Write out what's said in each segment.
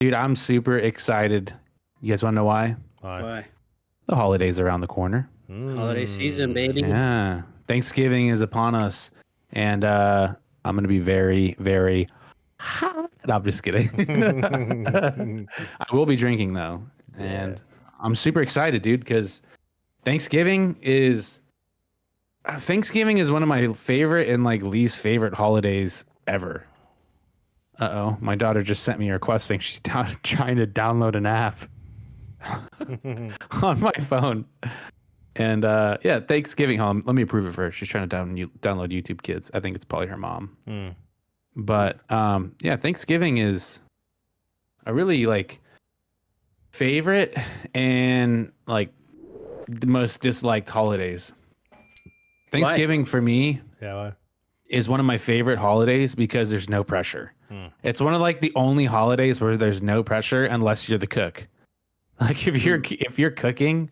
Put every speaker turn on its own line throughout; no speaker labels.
Dude, I'm super excited. You guys want to know why?
Why?
The holidays are around the corner.
Holiday season, baby.
Yeah. Thanksgiving is upon us. And I'm going to be very, very hot. No, I'm just kidding. I will be drinking, though. And I'm super excited, dude, because Thanksgiving is one of my favorite and like least favorite holidays ever. Uh-oh, my daughter just sent me a request saying she's trying to download an app on my phone. And yeah, Thanksgiving. Let me approve it first. She's trying to download YouTube Kids. I think it's probably her mom. But yeah, Thanksgiving is a really like favorite and like the most disliked holidays. Thanksgiving for me is one of my favorite holidays because there's no pressure. It's one of like the only holidays where there's no pressure unless you're the cook. Like if you're cooking,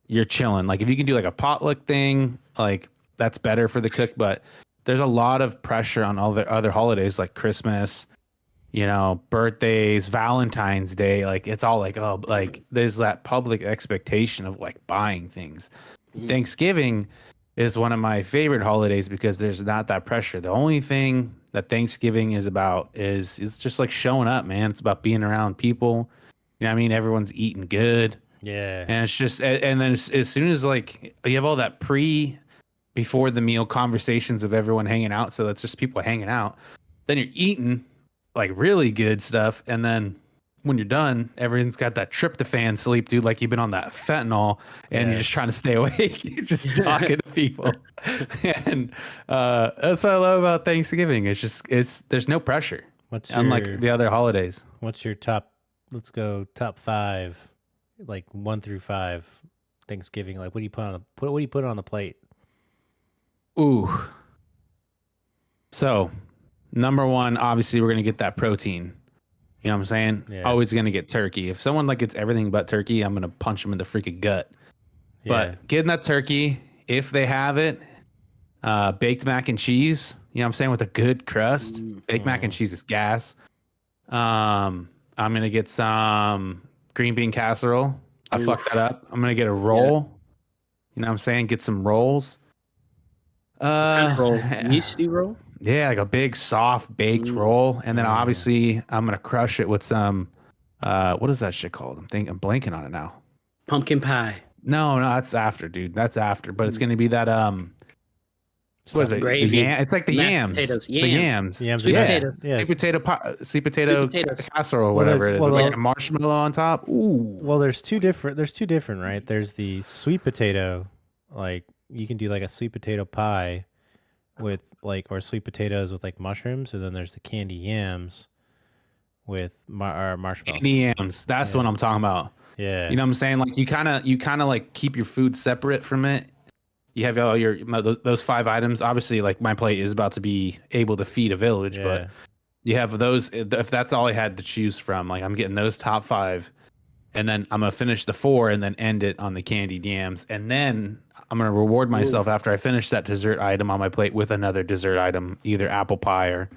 you're chilling. Like if you can do like a potluck thing, like that's better for the cook. But there's a lot of pressure on all the other holidays like Christmas, birthdays, Valentine's Day. Like it's all like, oh, like there's that public expectation of like buying things. Thanksgiving is one of my favorite holidays because there's not that pressure. The only thing that Thanksgiving is about is just like showing up, man. It's about being around people. You know what I mean? Everyone's eating good.
Yeah.
And it's just, and then as soon as like you have all that before the meal conversations of everyone hanging out. So that's just people hanging out. Then you're eating like really good stuff. And then when you're done, everyone's got that tryptophan sleep, dude. Like you've been on that fentanyl and you're just trying to stay awake. You're just talking to people. And that's what I love about Thanksgiving. There's no pressure. Unlike the other holidays.
What's your let's go top 5, like 1 through 5 Thanksgiving. Like what do you put on the plate?
Ooh. So number 1, obviously we're going to get that protein. You know what I'm saying?
Yeah.
Always going to get turkey. If someone like gets everything but turkey, I'm going to punch them in the freaking gut.
Yeah.
But getting that turkey, if they have it, baked mac and cheese, you know what I'm saying, with a good crust. Baked mac and cheese is gas. I'm going to get some green bean casserole. I fucked that up. I'm going to get a roll. You know what I'm saying? Get some rolls.
Roll? Yeasty roll?
Yeah, like a big, soft, baked roll. And then obviously I'm going to crush it with some, what is that shit called? I'm blanking on it now.
Pumpkin pie.
No, that's after, dude. That's after. But it's going to be that, what is it?
Gravy.
It's like the yams.
Potatoes.
The yams.
Sweet potato.
Yeah.
Sweet potato casserole or whatever it is. Like a marshmallow on top. Ooh.
Well, there's two different, right? There's the sweet potato, like you can do like a sweet potato pie with like, or sweet potatoes with like mushrooms, and then there's the candy yams with marshmallows.
Candy yams. That's what I'm talking about.
Yeah.
You know what I'm saying? Like you kind of like keep your food separate from it. You have all those 5 items. Obviously, like my plate is about to be able to feed a village, but you have those. If that's all I had to choose from, like I'm getting those top 5, and then I'm gonna finish the 4 and then end it on the candied yams, and then I'm gonna reward myself after I finish that dessert item on my plate with another dessert item, either apple pie or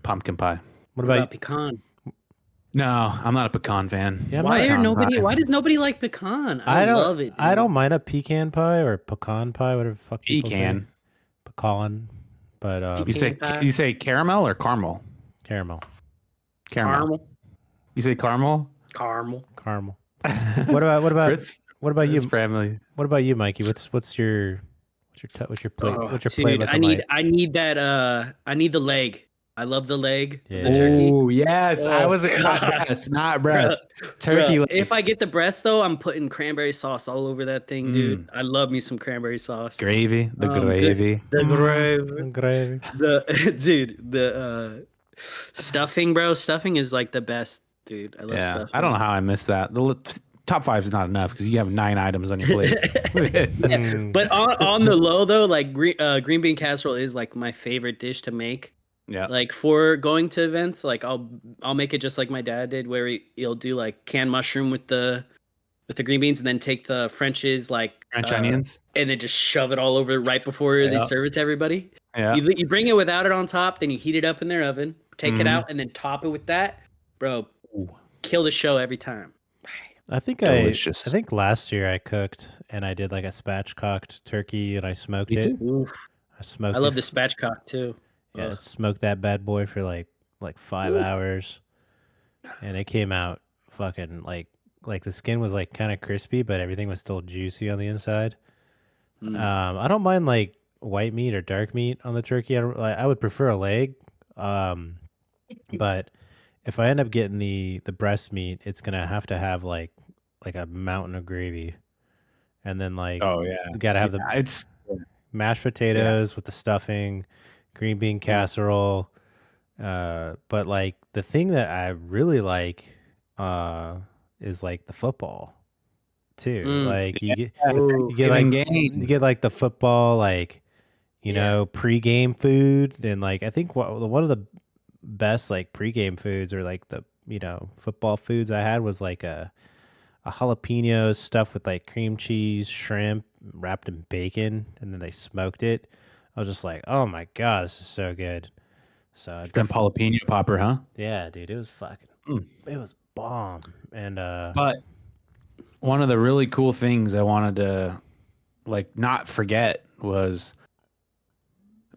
pumpkin pie.
What about pecan?
No, I'm not a pecan fan.
Yeah,
why does nobody like pecan? I love it. Dude.
I don't mind a pecan pie or pecan pie, whatever the fuck people say. Pecan. But
you say caramel or caramel?
Caramel.
You say caramel?
Caramel. What about
Fritz,
what about you?
Family.
What about you, Mikey? What's your plate? What's your plate looking like?
I need that I need the leg. I love the leg of the
turkey. Oh, yes. I was not breast. Turkey leg.
If I get the breast, though, I'm putting cranberry sauce all over that thing, dude. I love me some cranberry sauce.
Gravy. The gravy.
The stuffing, bro. Stuffing is like the best, dude. I love stuffing.
I don't know how I missed that. The top 5 is not enough because you have 9 items on your plate.
But on the low, though, like green bean casserole is like my favorite dish to make.
Yeah.
Like for going to events, like I'll make it just like my dad did, where he'll do like canned mushroom with the green beans, and then take the French onions, and then just shove it all over right before they serve it to everybody.
Yeah.
You bring it without it on top, then you heat it up in their oven, take it out, and then top it with that, bro. kill the show every time.
I think
Delicious.
I think last year I cooked and I did like a spatchcocked turkey and I smoked it.
Oof.
I smoked.
I love the spatchcock too.
Yeah, smoked that bad boy for like 5 hours, and it came out fucking like the skin was like kind of crispy, but everything was still juicy on the inside. I don't mind like white meat or dark meat on the turkey. I would prefer a leg, but if I end up getting the breast meat, it's gonna have to have like a mountain of gravy, and then like you gotta have
it's
mashed potatoes with the stuffing, green bean casserole. But like the thing that I really like is like the football too. Like you get like the football, like you know, pregame food, and like I think one of the best like pregame foods or like the football foods I had was like a jalapeno stuffed with like cream cheese, shrimp wrapped in bacon, and then they smoked it. I was just like, oh my god, this is so good. So
jalapeno popper, huh?
Yeah, dude, it was fucking it was bomb. And
but one of the really cool things I wanted to like not forget was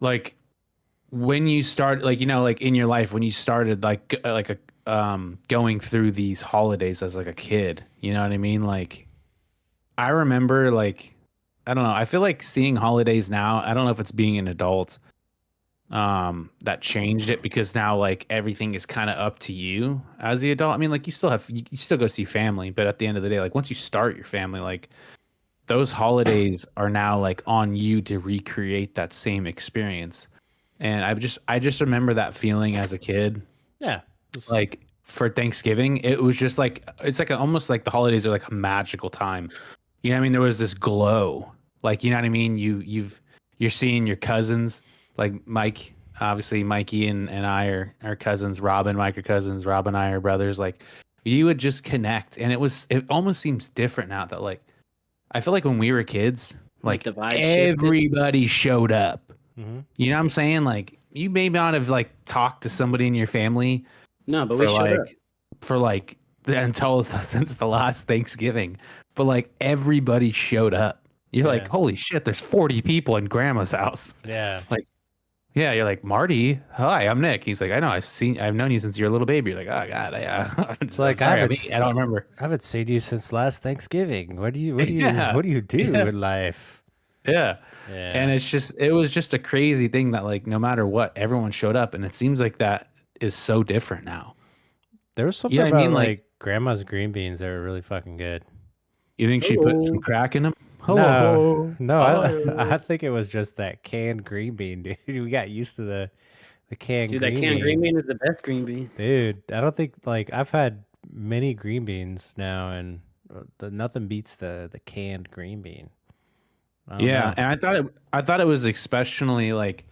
like when you start like like in your life when you started like going through these holidays as like a kid, you know what I mean? Like I remember like I don't know, I feel like seeing holidays now, I don't know if it's being an adult that changed it, because now like everything is kind of up to you as the adult. I mean, like you still go see family, but at the end of the day, like once you start your family, like those holidays are now like on you to recreate that same experience. And I just remember that feeling as a kid.
Yeah.
Like for Thanksgiving, it was just like it's like almost like the holidays are like a magical time. You know what I mean? There was this glow. Like, you know what I mean? You're seeing your cousins, like Mike, obviously Mikey and I are cousins. Rob and Mike are cousins. Rob and I are brothers. Like you would just connect, and it almost seems different now that like I feel like when we were kids, like
the vibe
everybody showed up.
Mm-hmm.
You know what I'm saying? Like you may not have like talked to somebody in your family.
No, but we showed up
for like until since the last Thanksgiving. But like everybody showed up. You're like, holy shit, there's 40 people in grandma's house.
Yeah.
Like, yeah, you're like, Marty, hi, I'm Nick. He's like, I know, I've known you since you're a little baby. You're like, oh god, yeah.
It's like
I don't remember.
I haven't seen you since last Thanksgiving. What do you do in life?
Yeah. And it was just a crazy thing that like no matter what, everyone showed up, and it seems like that is so different now.
There was something about like grandma's green beans that were really fucking good.
You think she put some crack in them?
No, I think it was just that canned green bean, dude. We got used to the canned green bean.
Dude, that canned green bean is the best green bean.
Dude, I don't think like I've had many green beans now, and nothing beats the canned green bean.
Yeah, and I thought it was especially like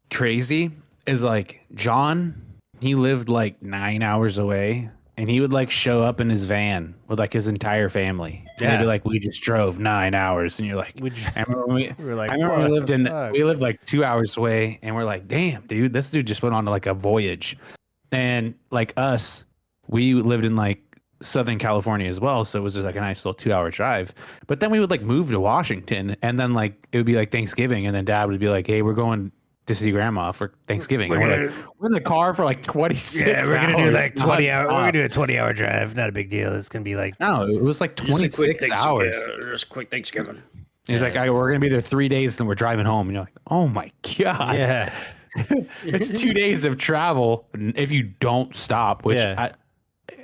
crazy is like John, he lived like 9 hours away, and he would like show up in his van with like his entire family. And they'd be like, we just drove 9 hours, and you're like, I remember we lived like 2 hours away, and we're like, damn, dude, this dude just went on like a voyage. And like us, we lived in like Southern California as well, so it was just like a nice little 2 hour drive. But then we would like move to Washington, and then like it would be like Thanksgiving, and then Dad would be like, hey, we're going to see Grandma for Thanksgiving. We're in the car for like 26 hours.
We're gonna do like 20 hours. We're gonna do a 20-hour drive. Not a big deal. It's gonna be like
no, it was like 26 hours.
Just quick Thanksgiving.
He's like, we're gonna be there 3 days, and we're driving home, and you're like, oh my god,
yeah.
It's 2 days of travel if you don't stop. Which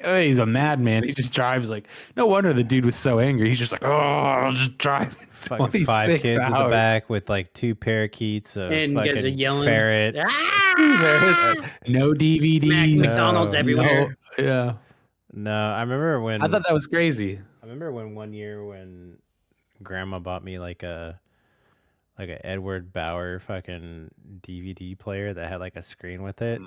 he's a madman. He just drives like. No wonder the dude was so angry. He's just like, I'll just drive.
Fucking 5 kids in the back with like 2 parakeets, a fucking ferret.
No DVDs.
McDonald's everywhere.
Yeah.
No, I remember when
I thought that was crazy.
I remember when one year when Grandma bought me like a Edward Bauer fucking DVD player that had like a screen with it.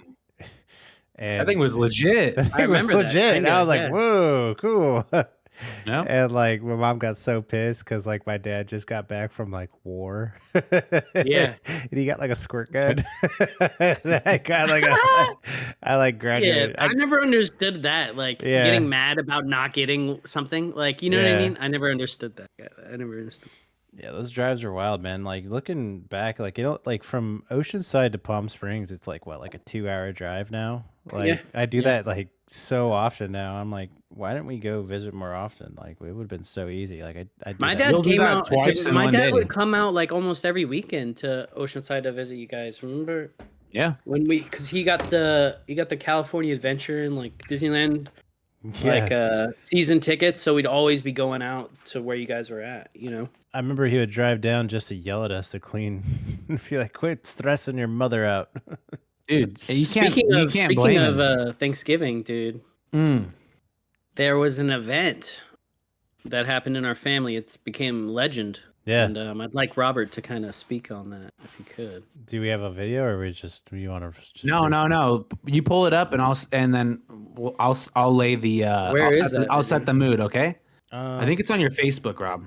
And
I think it was legit.
I remember
legit.
that.
And I was like, whoa, cool.
No.
And like my mom got so pissed because like my dad just got back from like war.
Yeah.
And he got like a squirt gun. And I got like I like
Yeah,
graduated.
I never understood that. Like
Yeah.
getting mad about not getting something. Like, you know what I mean? I never understood that. I never understood.
Yeah, those drives are wild, man. Like looking back, like like from Oceanside to Palm Springs, it's like what, like a 2-hour drive now. Like I do that like so often now. I'm like, why didn't we go visit more often? Like it would have been so easy. Like I
My
that.
dad came out
twice in
my
one
dad
day.
would come out like almost every weekend to Oceanside to visit you guys. Remember?
Yeah.
When because he got the California Adventure and like Disneyland like season tickets, so we'd always be going out to where you guys were at, you know.
I remember he would drive down just to yell at us to clean. Be like, quit stressing your mother out.
Dude,
Speaking of
him.
Thanksgiving, dude, there was an event that happened in our family. It's became legend.
Yeah.
And I'd like Robert to kind of speak on that if he could.
Do we have a video, or you want to? Just
No. You pull it up, and I'll lay the. I'll set the mood. Okay. I think it's on your Facebook, Rob.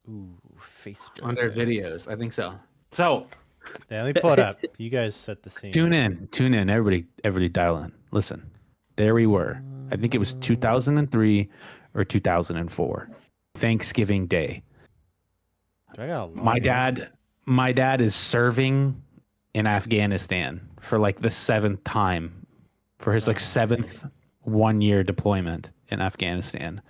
Ooh, Facebook.
Under videos, I think so. So.
Yeah, let me pull it up. You guys set the scene.
Tune in. Everybody dial in. Listen. There we were. I think it was 2003 or 2004. Thanksgiving Day. My dad is serving in Afghanistan for like the 7th time for his like 7th 1-year deployment in Afghanistan.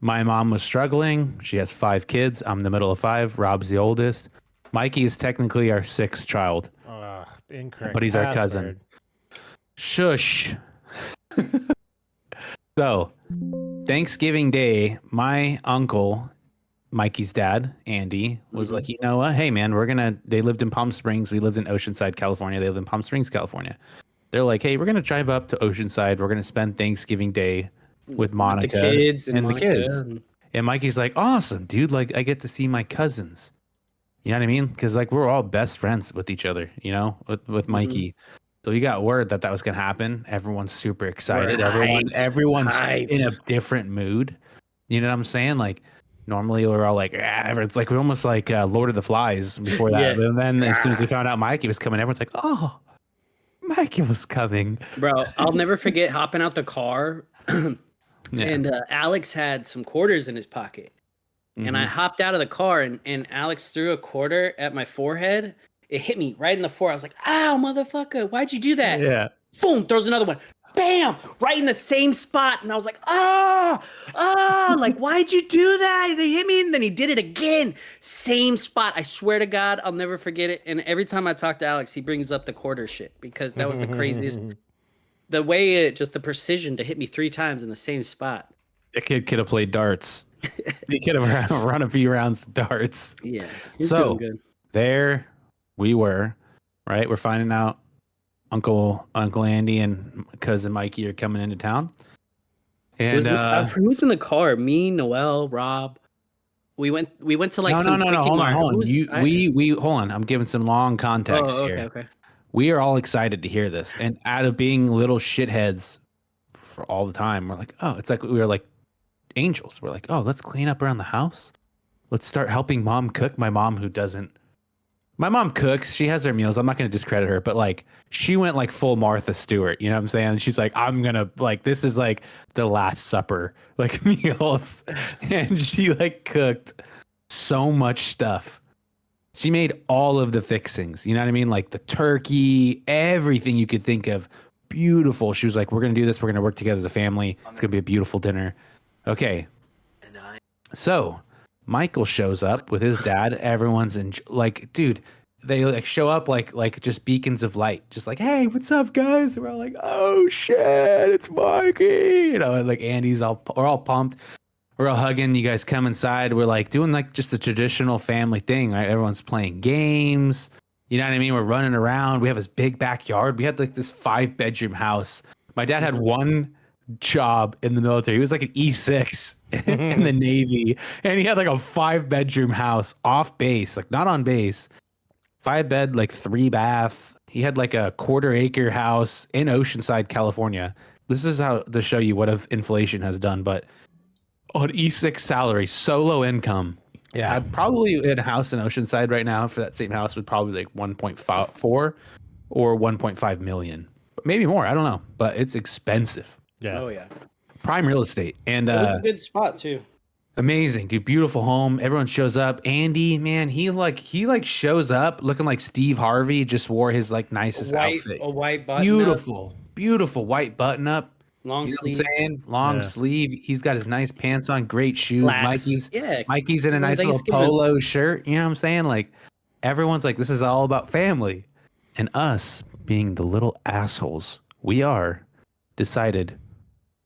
My mom was struggling. She has 5 kids. I'm the middle of 5. Rob's the oldest. Mikey is technically our 6th child.
Incorrect.
But he's our cousin. Shush. So, Thanksgiving Day, my uncle, Mikey's dad, Andy, was like, you know what? Hey, man, they lived in Palm Springs. We lived in Oceanside, California. They lived in Palm Springs, California. They're like, hey, we're going to drive up to Oceanside. We're going to spend Thanksgiving Day with Monica
the kids
and the kids. And Mikey's like, awesome, dude. Like, I get to see my cousins. You know what I mean? Because like we're all best friends with each other, you know, with Mikey. So we got word that was going to happen. Everyone's super excited. Everyone's hyped. In a different mood. You know what I'm saying? Like normally we're all like, it's like we're almost like Lord of the Flies before that. And then as soon as we found out Mikey was coming, everyone's like, oh, Mikey was coming.
Bro, I'll never forget hopping out the car. And Alex had some quarters in his pocket. And I hopped out of the car and Alex threw a quarter at my forehead. It hit me right in the forehead. I was like, ow, motherfucker, why'd you do that?
Yeah.
Boom, throws another one. Bam, right in the same spot. And I was like, like, why'd you do that? And he hit me, and then he did it again. Same spot. I swear to God, I'll never forget it. And every time I talk to Alex, he brings up the quarter shit because that was the craziest. The way the precision to hit me 3 times in the same spot.
That kid could have played darts. He could have run a few rounds of darts.
Yeah.
So there we were, right? We're finding out Uncle Andy and cousin Mikey are coming into town. And
who's in the car? Me, Noel, Rob. We went to like
no. Hold on. We hold on. I'm giving some long context here.
Okay.
We are all excited to hear this, and out of being little shitheads for all the time, we're like, oh, it's like we were like angels. We're like, oh, let's clean up around the house. Let's start helping mom cook. My mom cooks. She has her meals. I'm not going to discredit her, but like she went like full Martha Stewart. You know what I'm saying? She's like, I'm going to like, this is like the Last Supper, like meals. And she like cooked so much stuff. She made all of the fixings. You know what I mean? Like the turkey, everything you could think of. Beautiful. She was like, we're going to do this. We're going to work together as a family. It's going to be a beautiful dinner. Okay. So Michael shows up with his dad. Everyone's like, dude, they like show up like just beacons of light, just like, hey, what's up, guys? And we're all like, oh shit, it's Mikey. You know, and like we're all pumped. We're all hugging. You guys come inside. We're like doing like just the traditional family thing, right? Everyone's playing games. You know what I mean? We're running around. We have this big backyard. We had like this 5-bedroom house. My dad had one job in the military. He was like an E6 in the Navy, and he had like a 5-bedroom house off base, like not on base. 5-bed, like 3-bath. He had like a 1/4-acre house in Oceanside, California. This is how to show you what inflation has done, but on E6 salary, so low income.
Yeah.
I'd probably in a house in Oceanside right now for that same house would probably like 1.4 or 1.5 million, but maybe more. I don't know, but it's expensive.
Yeah.
Oh yeah.
Prime real estate and
It was a good spot too.
amazing, dude. Beautiful home. Everyone shows up. Andy, man, he shows up looking like Steve Harvey. Just wore his like nicest outfit.
A white button.
Beautiful white button up.
Long sleeve.
Long sleeve. He's got his nice pants on, great shoes.
Slacks.
Mikey's in a nice little polo shirt. You know what I'm saying? Like everyone's like, this is all about family. And us being the little assholes we are, decided,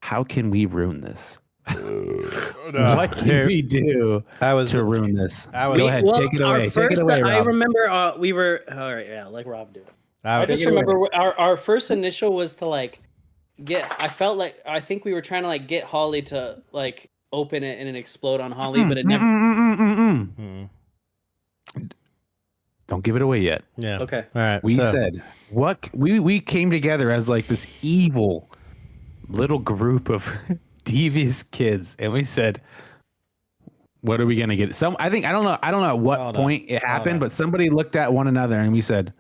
how can we ruin this? What can we do to ruin this? Go ahead, take it away. Take it away, Rob.
I remember we were all right. Yeah, like Rob did. I just remember our first initial was to like get. I think we were trying to like get Holly to like open it and it explode on Holly, but it never.
Don't give it away yet.
Yeah.
Okay.
All right.
We said what we came together as like this evil little group of devious kids, and we said, what are we gonna get? I don't know at what point it happened, but somebody looked at one another and we said,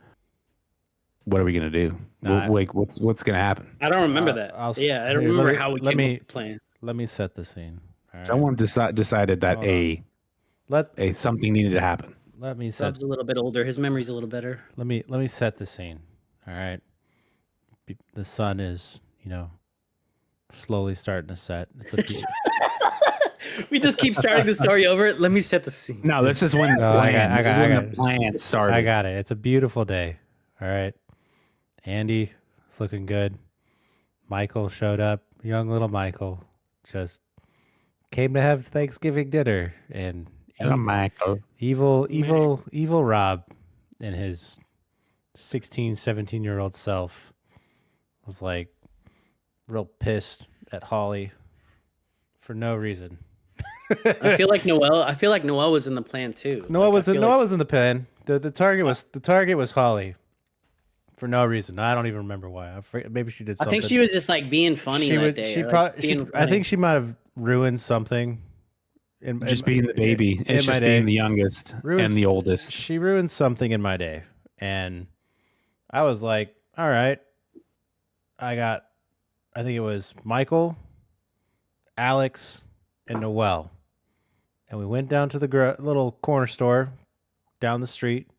what are we gonna do? Like what's gonna happen?
I don't remember that. I don't remember how we came up with the plan.
Let me set the scene.
Right. Someone decided that something needed to happen.
Let me set.
Rob's a little bit older. His memory's a little better.
Let me set the scene. All right. The sun is, slowly starting to set. It's a
we just keep starting the story over. Let me set the scene.
No, this is when the plan started.
I got it. It's a beautiful day. All right. Andy is looking good. Michael showed up. Young little Michael just came to have Thanksgiving dinner, and
Michael.
Evil Rob and his 16, 17-year-old self was like real pissed at Holly for no reason.
I feel like Noel was in the plan too.
Noel was in the plan. The target was Holly for no reason. I don't even remember why. Maybe she did something.
I think she was just like being funny that day.
I think she might have ruined something.
Just being the baby. It's just being the youngest and the oldest.
She ruined something in my day. And I was like, all right. I think it was Michael, Alex, and Noel. And we went down to the little corner store down the street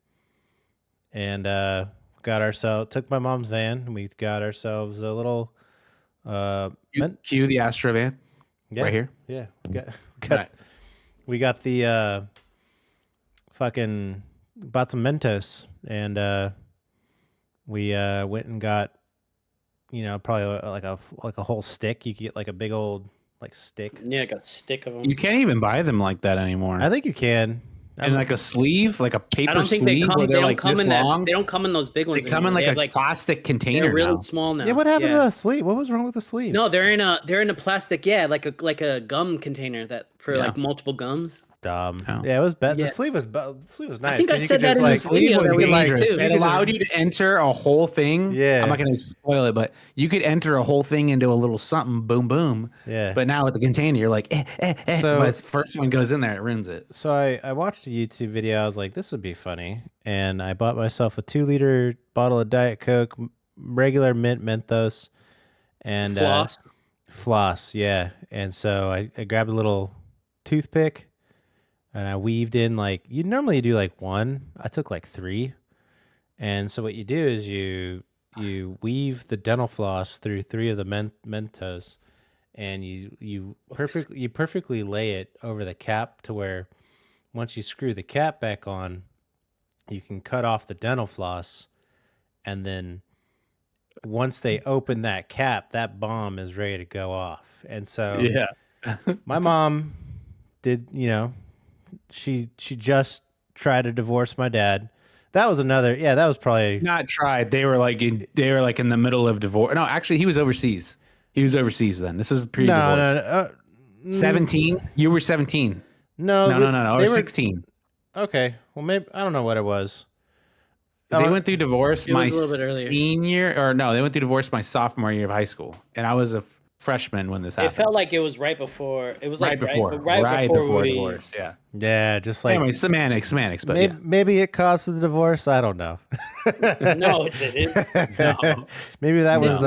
and took my mom's van, and we got ourselves a little
cue the Astro van right here.
Yeah. We got the bought some Mentos, and we went and got probably like a whole stick. You could get like a big old stick.
Yeah, like a stick of them.
You can't even buy them like that anymore.
I think you can.
And like a sleeve, like a paper sleeve.
I don't think they come. They don't come in that. They don't come in those big ones.
They come in like a plastic container.
They're really small now.
Yeah, what happened to the sleeve? What was wrong with the sleeve?
No, they're in a plastic. Yeah, like a gum container for like multiple gums.
Dumb. Oh. Yeah, it was bad. Yeah. The sleeve was nice.
I think I said that in the video that we liked too.
It allowed you to enter a whole thing.
Yeah.
I'm not going to spoil it, but you could enter a whole thing into a little something, boom, boom.
Yeah.
But now with the container, you're like, So when the first one goes in there, it ruins it.
So I watched a YouTube video. I was like, this would be funny. And I bought myself a 2-liter bottle of Diet Coke, regular mint Mentos, and floss. Yeah. And so I grabbed a little toothpick. And I weaved in you normally do one. I took 3. And so what you do is you weave the dental floss through 3 of the Mentos, and you perfectly lay it over the cap to where once you screw the cap back on, you can cut off the dental floss, and then once they open that cap, that bomb is ready to go off. And so my mom did, she just tried to divorce my dad. That was another. Yeah, that was probably
not tried. They were in the middle of divorce. No, actually, he was overseas. He was overseas then. This was pre-divorce. 17. You were 17. No. Or 16.
Okay. Well, maybe I don't know what it was.
They went through divorce my senior, or no, they went through divorce my sophomore year of high school, and I was freshman when this
It
happened.
felt like it was right before. It was like
right before divorce. Yeah.
Yeah, just like
Anyway, semantics, but
maybe it caused the divorce. I don't know.
No, it didn't. No.
Maybe that was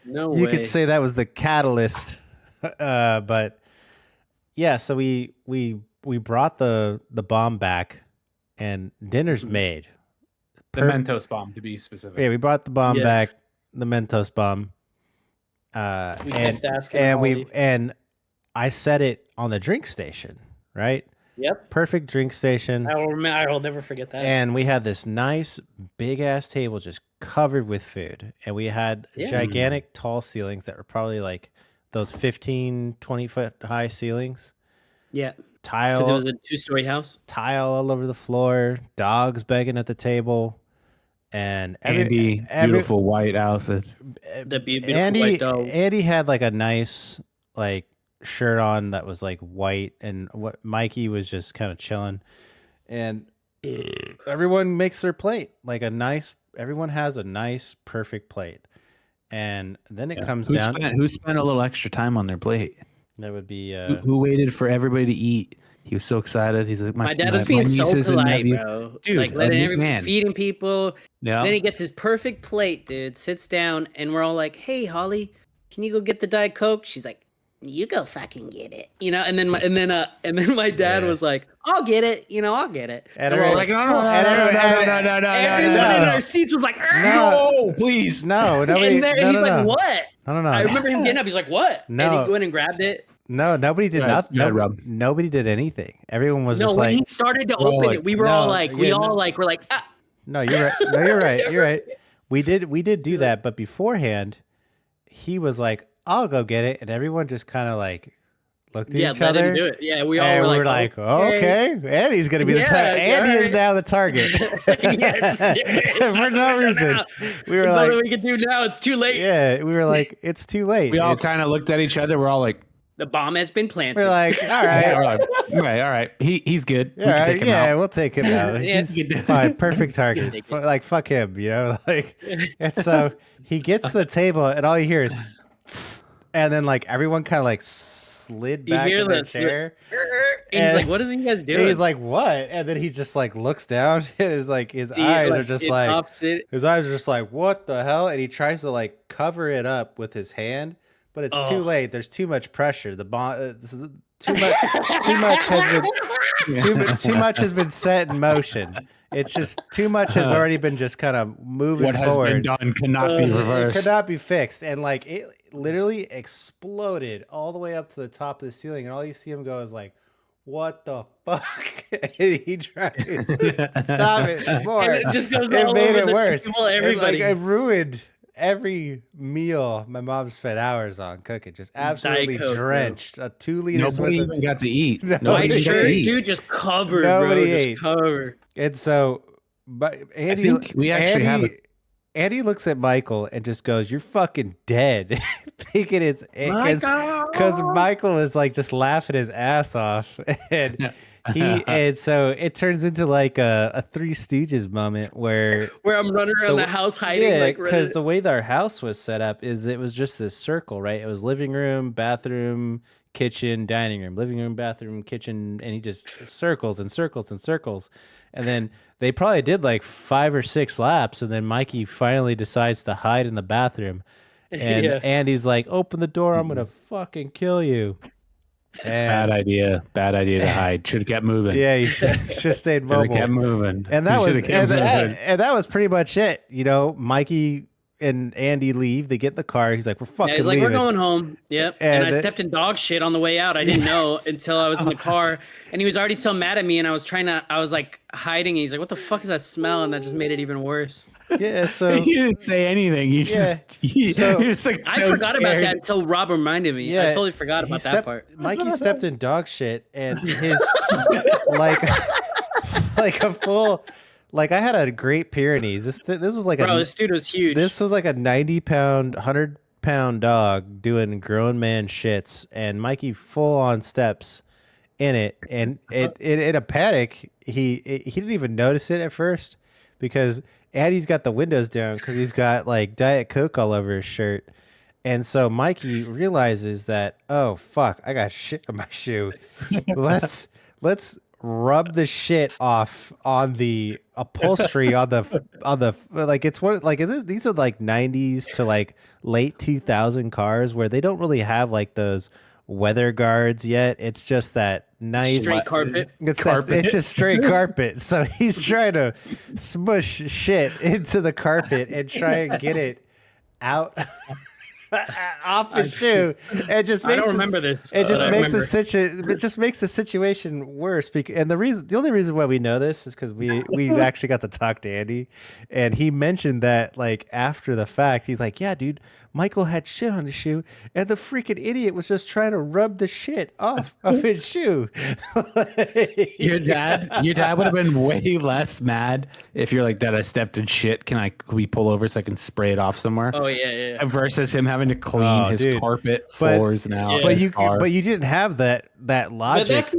no
you
way.
could say that was the catalyst. But yeah, so we brought the bomb back, and dinner's made.
The Mentos bomb, to be specific.
Yeah, we brought the bomb back, the Mentos bomb.
We kept asking
and I set it on the drink station, right?
Yep.
Perfect drink station.
I'll never forget that.
And we had this nice big ass table just covered with food, and we had gigantic tall ceilings that were probably like those 15, 20 foot high ceilings.
Yeah.
Tile.
Because it was a 2-story house.
Tile all over the floor. Dogs begging at the table. And
Andy, beautiful white outfit.
The beautiful white dog.
Andy had like a nice like shirt on that was like white, and what Mikey was just kind of chilling. And everyone makes their plate like everyone has a nice perfect plate. And then it comes down.
Who spent a little extra time on their plate?
That would be
who waited for everybody to eat. He was so excited. He's like,
my dad was being so polite, bro.
Dude,
like letting everybody, feeding people.
Yeah.
Then he gets his perfect plate, dude. Sits down, and we're all like, "Hey, Holly, can you go get the Diet Coke?" She's like, "You go fucking get it," you know. And then my dad was like, "I'll get it," you know. I'll get it.
And we're all like, "No."
Everyone in our seats was like,
"No,
please,
no."
And he's like, "What?"
No.
I remember him getting up. He's like, "What?"
No.
And he went and grabbed it.
No, nobody did nothing. Nobody did anything. Everyone was just
like.
When
he started to open it, we were all like, we're like, ah.
No, you're right. No, you're right. You're right. We did do that, but beforehand, he was like, "I'll go get it," and everyone just kind of like looked at each other.
Him do it. Yeah, we all were like,
okay, Andy's gonna be the target. Andy is now the target.
Yes,
for no reason. We were like,
"What we can do now? It's too late."
Yeah, we were like, "It's too late."
We all kind of looked at each other. We're all like,
"The bomb has been planted."
We're like, "All right,
all right. He's good.
We'll take him out. He's fine, perfect target. Like fuck him, you know." Like, and so he gets to the table, and all you hear is, tss, and then like everyone kind of like slid back in their chair.
And he's like, "What is you guys doing?"
He's like, "What?" And then he just like looks down, and his like his eyes are just like
opposite.
His eyes are just like, "What the hell?" And he tries to like cover it up with his hand. But it's too late. There's too much pressure. The bomb. This is too much. Too much has been set in motion. It's just too much has already been just kind of moving forward.
What has been done cannot be reversed.
It could not be fixed. And like it literally exploded all the way up to the top of the ceiling, and all you see him go is like, "What the fuck?" And he tries to stop it more.
And it just goes
it
all
made
over
it
the
worse.
table, everybody.
It ruined every meal my mom spent hours on cooking, just absolutely drenched. A 2 liters.
Nobody even got to eat.
White shirt, dude, just covered.
Nobody ate.
Just covered.
And so, but Andy looks at Michael and just goes, "You're fucking dead," thinking it's because Michael is like just laughing his ass off, and and so it turns into like a Three Stooges moment where
I'm running around the house hiding,
because the way that our house was set up is it was just this circle, right? It was living room, bathroom, kitchen, dining room, living room, bathroom, kitchen, and he just circles and circles and circles, and then they probably did like 5 or 6 laps, and then Mikey finally decides to hide in the bathroom, and Andy's like, "Open the door, I'm gonna fucking kill you." And
bad idea to hide. Should have kept moving.
Yeah, you should have stayed mobile.
Kept moving.
And that was pretty much it. You know, Mikey and Andy leave. They get in the car. He's like, "We're fucking
he's like,
leaving.
We're going home." Yep. And I stepped in dog shit on the way out. I didn't know until I was in the car, and he was already so mad at me, and I was like hiding. And he's like, "What the fuck is that smell?" And that just made it even worse.
Yeah, so
you didn't say anything. You're just like,
I forgot about that until Rob reminded me. I totally forgot about that part.
Mikey stepped in dog shit, and his like a full. Like I had a Great Pyrenees. This was like
this dude was huge.
This was like a 90-pound, 100-pound dog doing grown man shits, and Mikey full on steps in it, and it in a panic. He didn't even notice it at first because Andy's got the windows down because he's got like Diet Coke all over his shirt, And so Mikey realizes that, oh fuck, I got shit on my shoe. Let's rub the shit off on the upholstery on the like it's one like these are like 90s to like late 2000 cars where they don't really have like those weather guards yet. It's just that nice
straight carpet.
It's just straight carpet. So he's trying to smush shit into the carpet and try and get it out off his shoe. It just makes
I don't remember this.
It just makes the situation worse. And the only reason why we know this is because we actually got to talk to Andy, and he mentioned that like after the fact, he's like, yeah, dude, Michael had shit on his shoe, and the freaking idiot was just trying to rub the shit off of his shoe.
Your dad would have been way less mad if you're like, Dad, I stepped in shit. Can we pull over so I can spray it off somewhere?
Oh yeah.
Versus him having to clean his carpet floors now.
Yeah. But you didn't have that logic.
But that's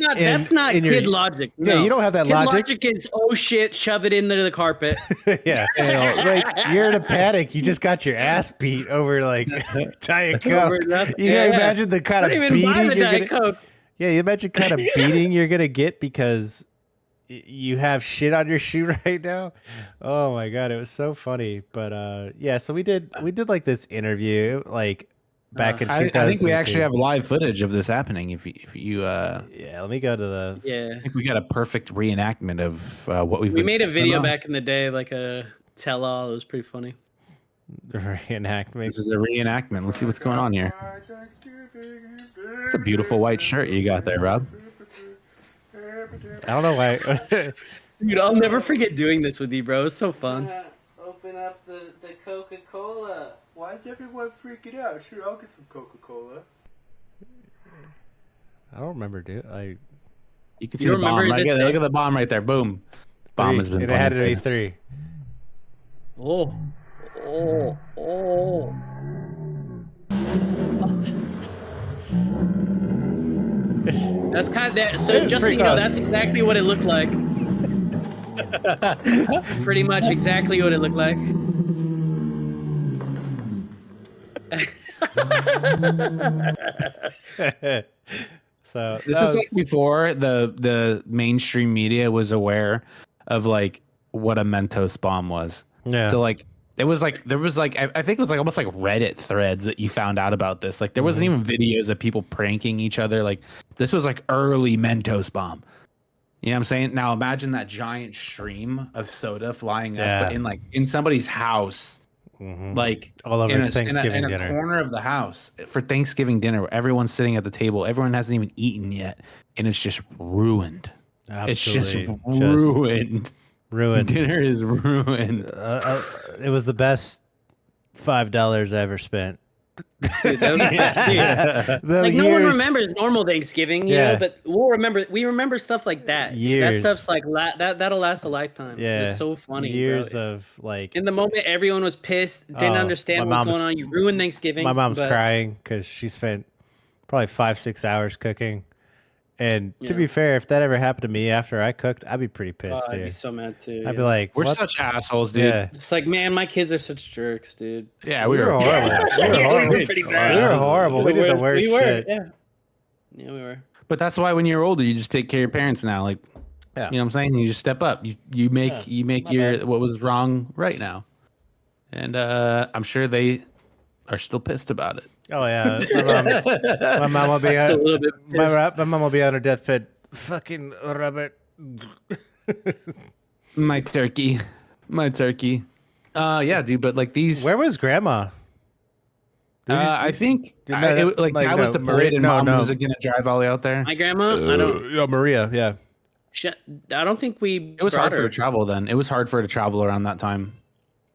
not kid logic. No.
Yeah, you don't have that logic.
Logic is, oh shit, shove it into the carpet.
Yeah, like you're in a panic. You just got your ass beat over like Diet Coke. You imagine the kind of beating you're gonna. Yeah, you imagine kind of beating you're gonna get because you have shit on your shoe right now. Oh my god, it was so funny. But yeah, so we did like this interview like back in 2000.
I think we actually have live footage of this happening. If you
yeah, let me go to the.
Yeah,
I think we got a perfect reenactment of what
we made a video back in the day, like a tell-all. It was pretty funny.
Reenactment.
This is a reenactment. Let's see what's going on here. It's a beautiful white shirt you got there, Rob.
I don't know why.
Dude, I'll never forget doing this with you, bro. It's so fun. Open up the Coca-Cola.
Why is everyone freaking out? Sure, I'll get some Coca-Cola.
I don't remember, dude.
You can see the bomb. Look at the bomb right there. Boom. Bomb has been.
It had to be 3.
Oh. That's kind of that. So just so you know, that's exactly what it looked like. Pretty much exactly what it looked like.
So
this is like before the mainstream media was aware of like what a Mentos bomb was.
Yeah.
So like there was like I think it was like almost like Reddit threads that you found out about this. Like there wasn't even videos of people pranking each other. Like this was like early Mentos bomb. You know what I'm saying? Now imagine that giant stream of soda flying up in somebody's house. Like
all over Thanksgiving
dinner. In a corner of the house for Thanksgiving dinner where everyone's sitting at the table. Everyone hasn't even eaten yet. And it's just ruined.
Absolutely.
It's just ruined.
Ruined.
Dinner is ruined.
It was the best $5 I ever spent.
Dude, like no one remembers normal Thanksgiving, you know, but we remember stuff like that.
Years.
That stuff's like that'll last a lifetime.
Yeah,
it's so funny.
Years
bro.
of like
in the moment, everyone was pissed, didn't understand what's going on. You ruined Thanksgiving.
My mom's crying because she spent probably 5-6 hours cooking. And to be fair, if that ever happened to me after I cooked, I'd be pretty pissed too.
I'd be so mad too.
I'd be like,
we're such assholes, dude.
Yeah.
It's like, man, my kids are such jerks, dude.
Yeah, we were
horrible.
We were pretty bad.
We were horrible. We did the worst shit.
Yeah, we were.
But that's why when you're older, you just take care of your parents now. Like, you know what I'm saying? You just step up. You make what was wrong right now. And I'm sure they are still pissed about it.
Oh yeah, my mom will be my mom will be on her deathbed. Fucking Robert,
my turkey. Yeah, dude. But like these,
where was Grandma?
I think that was the parade, and Mom was gonna drive all the way out there.
My grandma, I don't.
Maria, yeah.
I don't think we.
It was hard for her to travel then. It was hard for her to travel around that time.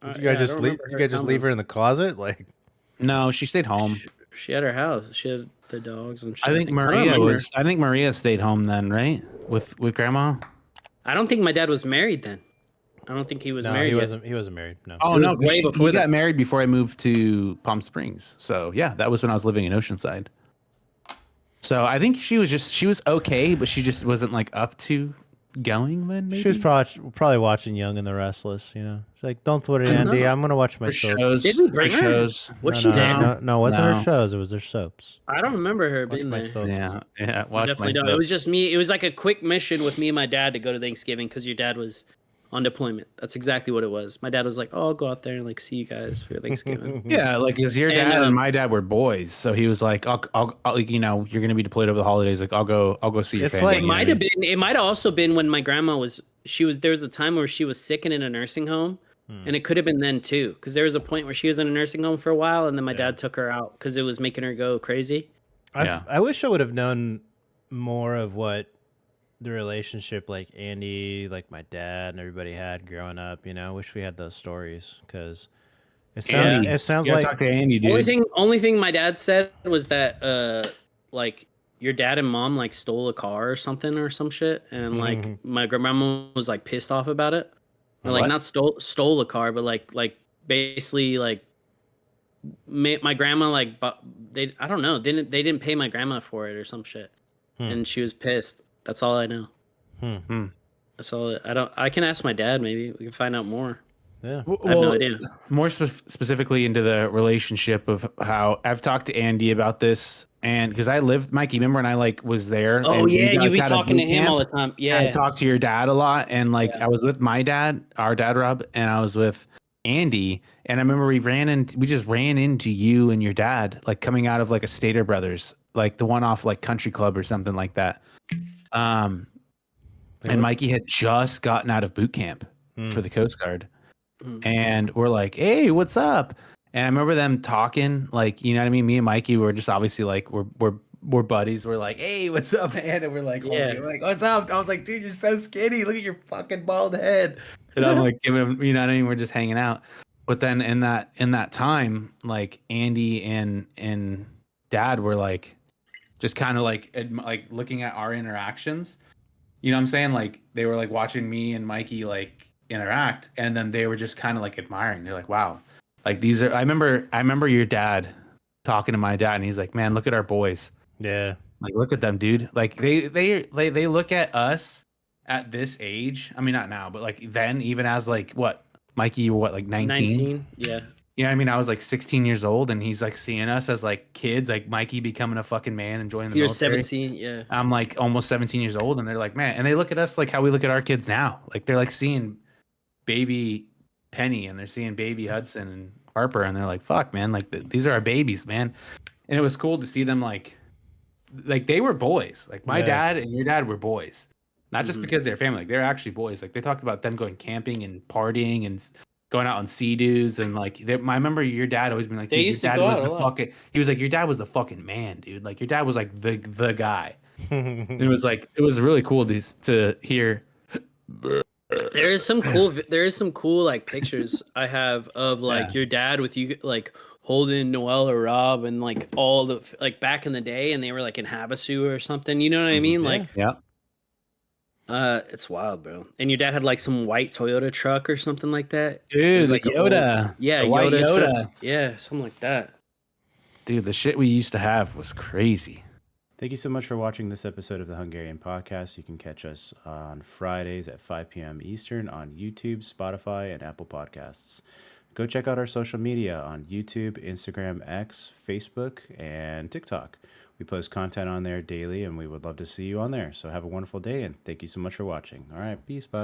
You guys just leave. You guys just leave her in the closet, like.
No, she stayed home.
She had her house. She had the dogs and shit.
I think Maria stayed home then, right? With Grandma.
I don't think my dad was married then. I don't think he was married.
He wasn't married. No.
Oh no, way before we got married before I moved to Palm Springs. So yeah, that was when I was living in Oceanside. So I think she was okay, but she just wasn't like up to going then? Maybe
She was probably watching Young and the Restless. You know, she's like, "Don't worry, Andy. I'm gonna watch my soaps."
shows.
Did we bring her?
Shows.
Was she there?
No, it wasn't her shows. It was her soaps.
I don't remember her
Watch
being
my
there.
soaps.
Yeah. Watch
Definitely don't. It was just me. It was like a quick mission with me and my dad to go to Thanksgiving because your dad was on deployment. That's exactly what it was. My dad was like, "Oh, I'll go out there and like see you guys for Thanksgiving."
Yeah, like because your dad and my dad were boys, so he was like, "I'll like, you know, you're gonna be deployed over the holidays. Like, I'll go see your
It's
family."
like-
It might have been. It might have also been when my grandma was. There was a time where she was sick and in a nursing home, and it could have been then too. Because there was a point where she was in a nursing home for a while, and then my dad took her out because it was making her go crazy.
I wish I would have known more of what the relationship like Andy, like my dad, and everybody had growing up. You know, I wish we had those stories because it sounds
You gotta
like
talk to Andy, dude.
Only thing my dad said was that like your dad and mom like stole a car or something or some shit, and like my grandma was like pissed off about it. Or, like not stole a car, but like basically like my grandma like they I don't know they didn't pay my grandma for it or some shit, and she was pissed. That's all I know. That's all. I can ask my dad. Maybe we can find out more.
Yeah.
I have no idea.
More specifically into the relationship of how I've talked to Andy about this, and because I lived, Mikey, remember when I like was there?
Oh
and
yeah, you be
got a
talking to
boot
him
camp?
all the time. Yeah,
I talked to your dad a lot, and like I was with my dad, our dad Rob, and I was with Andy, and I remember we just ran into you and your dad, like coming out of like a Stater Brothers, like the one off like Country Club or something like that. And Mikey had just gotten out of boot camp for the Coast Guard, and we're like, "Hey, what's up?" And I remember them talking, like, you know what I mean? Me and Mikey were just obviously like we're buddies. We're like, "Hey, what's up, man?" And we're like, we're like, "What's up?" I was like, "Dude, you're so skinny. Look at your fucking bald head." And I'm like, giving him, you know what I mean? We're just hanging out. But then in that time, like Andy and Dad were like, just kind of like looking at our interactions. You know what I'm saying? Like they were like watching me and Mikey like interact, and then they were just kind of like admiring. They're like, "Wow, like these are." I remember your dad talking to my dad, and he's like, "Man, look at our boys.
Yeah,
like look at them, dude. Like they look at us at this age. I mean, not now, but like then, even as like what, Mikey, you were what, like 19?
19, yeah.
You know what I mean? I was like 16 years old, and he's like seeing us as like kids, like Mikey becoming a fucking man and joining the military.
You're 17, yeah.
I'm like almost 17 years old, and they're like, man, and they look at us like how we look at our kids now. Like they're like seeing baby Penny, and they're seeing baby Hudson and Harper, and they're like, fuck, man, like these are our babies, man. And it was cool to see them like they were boys. Like my dad and your dad were boys, not just because they're family. Like they're actually boys. Like they talked about them going camping and partying and going out on sea-doos, and like I remember your dad always being like, dude, your dad was the fucking, he was like, your dad was the fucking man, dude. Like your dad was like the guy. And it was like, it was really cool to hear.
There is some cool like pictures I have of like your dad with you like holding Noel or Rob, and like all the like back in the day, and they were like in Havasu or something. You know what I mean? Like it's wild, bro. And your dad had like some white Toyota truck or something like that.
Dude,
like
the Yoda.
Yeah,
the white Yoda.
Truck. Yeah, something like that.
Dude, the shit we used to have was crazy.
Thank you so much for watching this episode of the Hungarian Podcast. You can catch us on Fridays at 5 p.m. Eastern on YouTube, Spotify, and Apple Podcasts. Go check out our social media on YouTube, Instagram, X, Facebook, and TikTok. We post content on there daily, and we would love to see you on there. So have a wonderful day, and thank you so much for watching. All right, peace, bye.